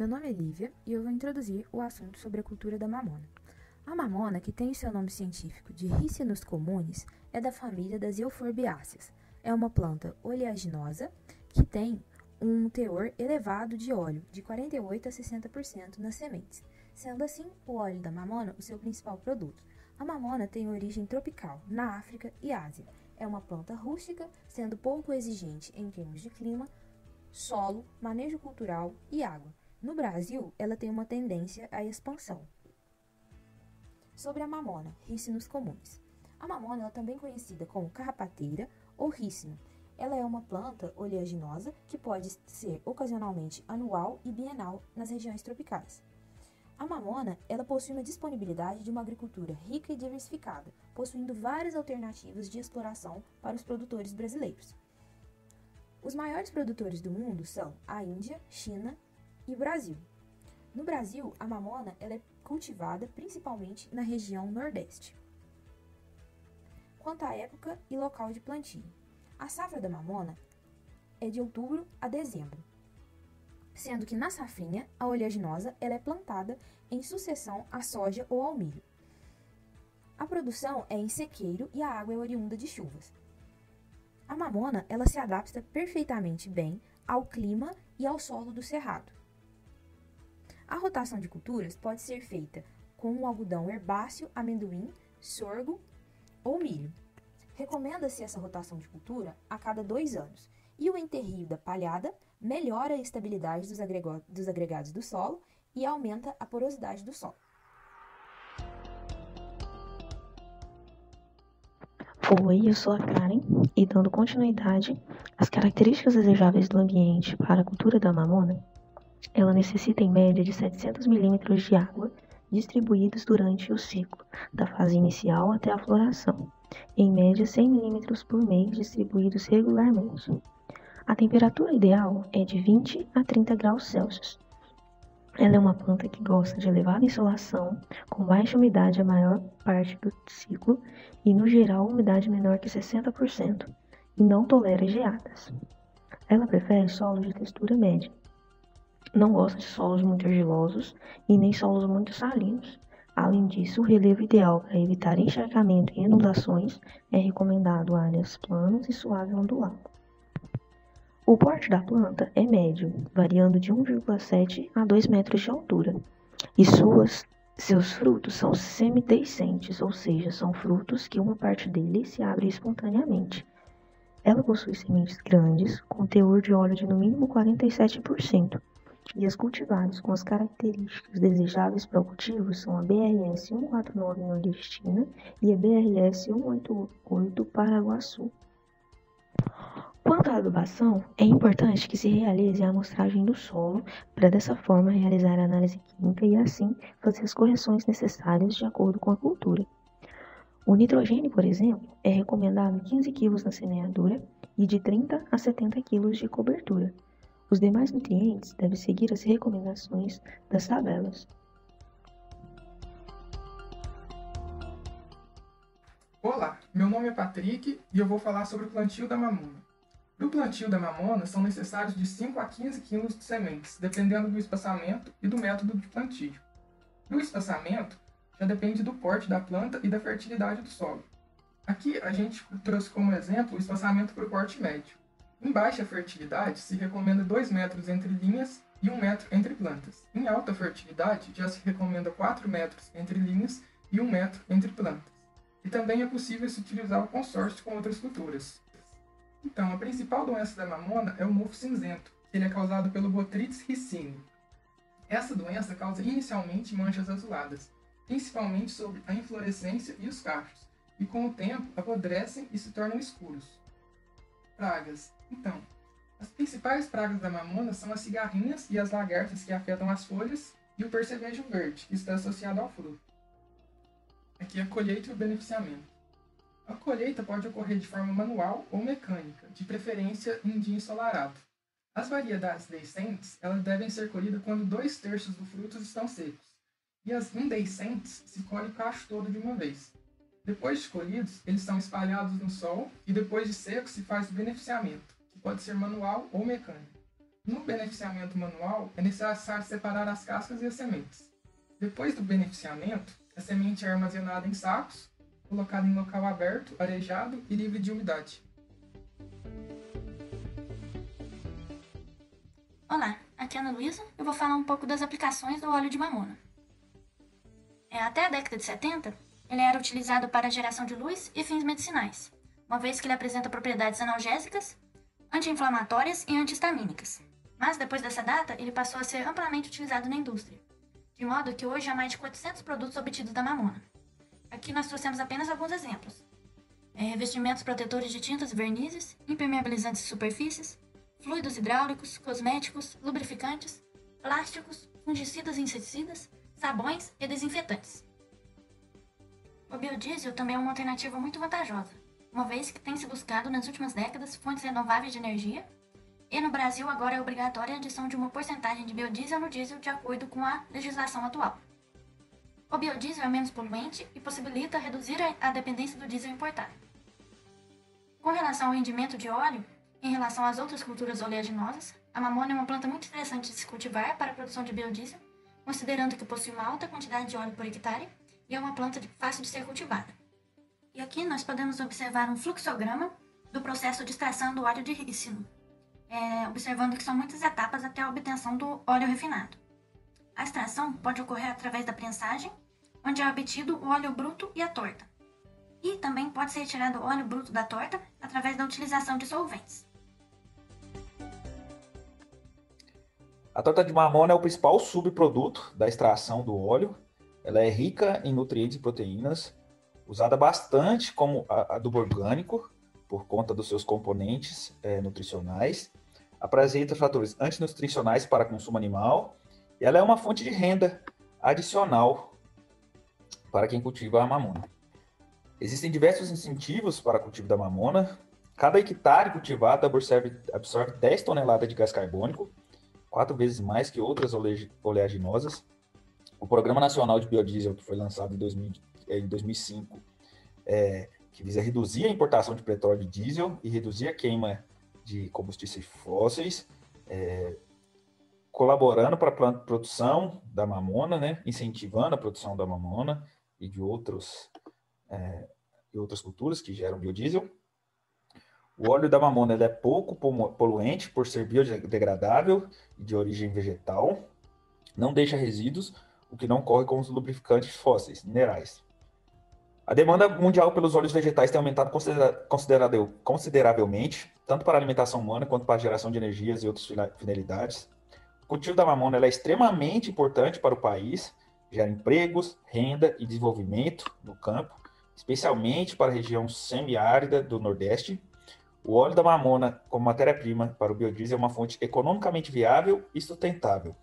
Meu nome é Lívia e eu vou introduzir o assunto sobre a cultura da mamona. A mamona, que tem o seu nome científico de Ricinus communis, é da família das euforbiáceas. É uma planta oleaginosa que tem um teor elevado de óleo, de 48 a 60% nas sementes. Sendo assim, o óleo da mamona o seu principal produto. A mamona tem origem tropical, na África e Ásia. É uma planta rústica, sendo pouco exigente em termos de clima, solo, manejo cultural e água. No Brasil, ela tem uma tendência à expansão. Sobre a mamona, Ricinus communis. A mamona é também conhecida como carrapateira ou rícino. Ela é uma planta oleaginosa que pode ser ocasionalmente anual e bienal nas regiões tropicais. A mamona, ela possui uma disponibilidade de uma agricultura rica e diversificada, possuindo várias alternativas de exploração para os produtores brasileiros. Os maiores produtores do mundo são a Índia, China e Brasil. No Brasil, a mamona ela é cultivada principalmente na região Nordeste. Quanto à época e local de plantio, a safra da mamona é de outubro a dezembro, sendo que na safrinha, a oleaginosa ela é plantada em sucessão à soja ou ao milho. A produção é em sequeiro e a água é oriunda de chuvas. A mamona ela se adapta perfeitamente bem ao clima e ao solo do cerrado. A rotação de culturas pode ser feita com o algodão herbáceo, amendoim, sorgo ou milho. Recomenda-se essa rotação de cultura a cada 2 anos, e o enterrio da palhada melhora a estabilidade dos agregados do solo e aumenta a porosidade do solo. Oi, eu sou a Karen e dando continuidade às características desejáveis do ambiente para a cultura da mamona, ela necessita em média de 700 milímetros de água distribuídos durante o ciclo, da fase inicial até a floração, em média 100 milímetros por mês distribuídos regularmente. A temperatura ideal é de 20 a 30 graus Celsius. Ela é uma planta que gosta de elevada insolação, com baixa umidade a maior parte do ciclo e, no geral, umidade menor que 60%, e não tolera geadas. Ela prefere solos de textura média. Não gosta de solos muito argilosos e nem solos muito salinos. Além disso, o relevo ideal para evitar encharcamento e inundações é recomendado áreas planas e suave ondulado. O porte da planta é médio, variando de 1,7 a 2 metros de altura, e seus frutos são semideiscentes, ou seja, são frutos que uma parte deles se abre espontaneamente. Ela possui sementes grandes, com teor de óleo de no mínimo 47%, e as cultivares com as características desejáveis para o cultivo são a BRS 149 nordestina e a BRS 188 paraguaçu. Quanto à adubação, é importante que se realize a amostragem do solo para dessa forma realizar a análise química e assim fazer as correções necessárias de acordo com a cultura. O nitrogênio, por exemplo, é recomendado 15 kg na semeadura e de 30 a 70 kg de cobertura. Os demais nutrientes devem seguir as recomendações das tabelas. Olá, meu nome é Patrick e eu vou falar sobre o plantio da mamona. No plantio da mamona são necessários de 5 a 15 kg de sementes, dependendo do espaçamento e do método de plantio. No espaçamento, já depende do porte da planta e da fertilidade do solo. Aqui a gente trouxe como exemplo o espaçamento para o porte médio. Em baixa fertilidade, se recomenda 2 metros entre linhas e 1 metro entre plantas. Em alta fertilidade, já se recomenda 4 metros entre linhas e 1 metro entre plantas. E também é possível se utilizar o consórcio com outras culturas. Então, a principal doença da mamona é o mofo cinzento. Ele é causado pelo Botrytis ricini. Essa doença causa inicialmente manchas azuladas, principalmente sobre a inflorescência e os cachos, e com o tempo apodrecem e se tornam escuros. Pragas. Então, as principais pragas da mamona são as cigarrinhas e as lagartas que afetam as folhas e o percevejo verde, que está associado ao fruto. Aqui é a colheita e o beneficiamento. A colheita pode ocorrer de forma manual ou mecânica, de preferência em dia ensolarado. As variedades deiscentes elas devem ser colhidas quando 2/3 dos frutos estão secos, e as indeiscentes se colhe o cacho todo de uma vez. Depois de colhidos, eles são espalhados no sol e depois de secos se faz o beneficiamento, que pode ser manual ou mecânico. No beneficiamento manual, é necessário separar as cascas e as sementes. Depois do beneficiamento, a semente é armazenada em sacos, colocada em local aberto, arejado e livre de umidade. Olá, aqui é a Ana Luísa. Eu vou falar um pouco das aplicações do óleo de mamona. Até a década de 70, ele era utilizado para a geração de luz e fins medicinais, uma vez que ele apresenta propriedades analgésicas, anti-inflamatórias e antihistamínicas. Mas depois dessa data, ele passou a ser amplamente utilizado na indústria, de modo que hoje há mais de 400 produtos obtidos da mamona. Aqui nós trouxemos apenas alguns exemplos. Revestimentos protetores de tintas e vernizes, impermeabilizantes de superfícies, fluidos hidráulicos, cosméticos, lubrificantes, plásticos, fungicidas e inseticidas, sabões e desinfetantes. O biodiesel também é uma alternativa muito vantajosa, uma vez que tem se buscado nas últimas décadas fontes renováveis de energia, e no Brasil agora é obrigatória a adição de uma porcentagem de biodiesel no diesel de acordo com a legislação atual. O biodiesel é menos poluente e possibilita reduzir a dependência do diesel importado. Com relação ao rendimento de óleo, em relação às outras culturas oleaginosas, a mamona é uma planta muito interessante de se cultivar para a produção de biodiesel, considerando que possui uma alta quantidade de óleo por hectare e é uma planta fácil de ser cultivada. E aqui nós podemos observar um fluxograma do processo de extração do óleo de rícino, observando que são muitas etapas até a obtenção do óleo refinado. A extração pode ocorrer através da prensagem, onde é obtido o óleo bruto e a torta. E também pode ser retirado o óleo bruto da torta através da utilização de solventes. A torta de mamona é o principal subproduto da extração do óleo. Ela é rica em nutrientes e proteínas, usada bastante como adubo orgânico, por conta dos seus componentes nutricionais. Apresenta fatores antinutricionais para consumo animal. E ela é uma fonte de renda adicional para quem cultiva a mamona. Existem diversos incentivos para o cultivo da mamona. Cada hectare cultivado absorve 10 toneladas de gás carbônico, 4 vezes mais que outras oleaginosas. O Programa Nacional de Biodiesel, que foi lançado em 2005, que visa reduzir a importação de petróleo e diesel e reduzir a queima de combustíveis fósseis, colaborando para a produção da mamona, né? Incentivando a produção da mamona e de outras culturas que geram biodiesel. O óleo da mamona é pouco poluente por ser biodegradável e de origem vegetal, não deixa resíduos, o que não ocorre com os lubrificantes fósseis, minerais. A demanda mundial pelos óleos vegetais tem aumentado consideravelmente, tanto para a alimentação humana quanto para a geração de energias e outras finalidades. O cultivo da mamona é extremamente importante para o país, gera empregos, renda e desenvolvimento no campo, especialmente para a região semiárida do Nordeste. O óleo da mamona, como matéria-prima para o biodiesel, é uma fonte economicamente viável e sustentável.